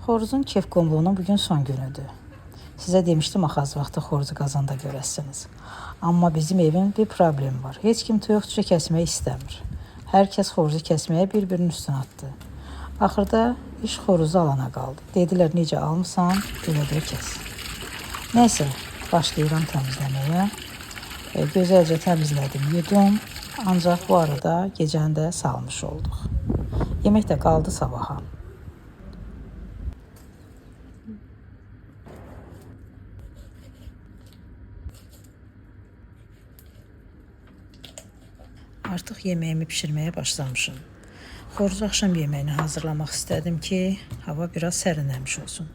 Xoruzun kef qomluğunun bugün son günüdür. Sizə demişdim axı az vaxtda xoruzu qazanda görəsiniz. Amma bizim evin bir problemi var. Heç kim toyuqçu kəsmək istəmir. Hər kəs xoruzu kəsməyə bir-birinin üstünə atdı. Axırda iş xoruzu alana qaldı. Dedilər necə almısan, belə də kəs. Nəysə, başlayıram təmizləməyə. Gözəlcə təmizlədim, yudum. Ancaq bu arada gecəni də salmış olduq. Yemək də qaldı sabaha. Artıq yeməyimi bişirməyə başlamışım. Xoruzu axşam yeməyini hazırlamaq istədim ki, hava biraz sərinləmiş olsun.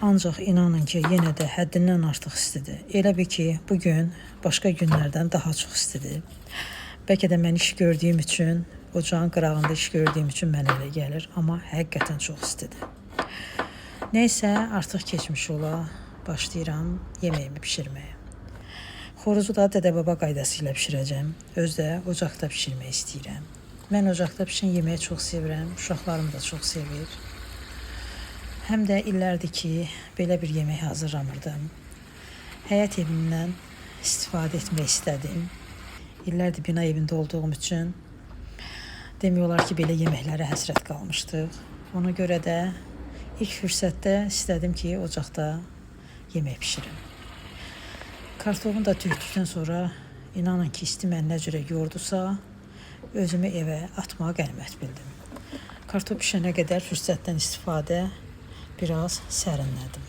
Ancaq inanın ki, yenə də həddindən artıq istidir. Elə bil ki, bugün başqa günlərdən daha çox istidir. Bəlkə də mən iş gördüyüm üçün, ocağın qırağında iş gördüyüm üçün mənə elə gəlir. Amma həqiqətən çox istidir. Nəysə, artıq keçmiş ola, başlayıram yeməyimi bişirməyə. Xoruzu da dədə-baba qaydası ilə bişirəcəm. Özü də ocaqda bişirmək istəyirəm. Mən ocaqda bişən yeməyi çox sevirəm. Uşaqlarım da çox sevir. Həm də illərdir ki, belə bir yemək hazırlamırdım. Həyət evimdən istifadə etmək istədim. İllərdir bina evində olduğum üçün demək olar ki, belə yeməklərə həsrət qalmışdıq. Ona görə də ilk fürsətdə istədim ki, ocaqda yemək bişirim. Kartofunu da tökdükdən sonra inanın ki, isti mən nə cürə yordusa, özümü evə atmağa qənimət bildim. Kartof pişənə qədər fürsətdən istifadə biraz sərinlədim.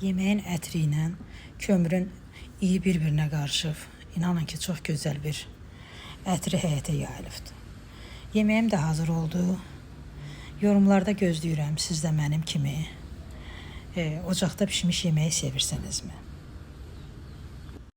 Yeməyin ətri ilə kömürün iyi bir-birinə qarışıb, inanın ki, çox gözəl bir ətri həyətə yayılıbdır. Yeməyim də hazır oldu. Yorumlarda gözləyirəm siz də mənim kimi ocaqda pişmiş yeməyi sevirsinizmi?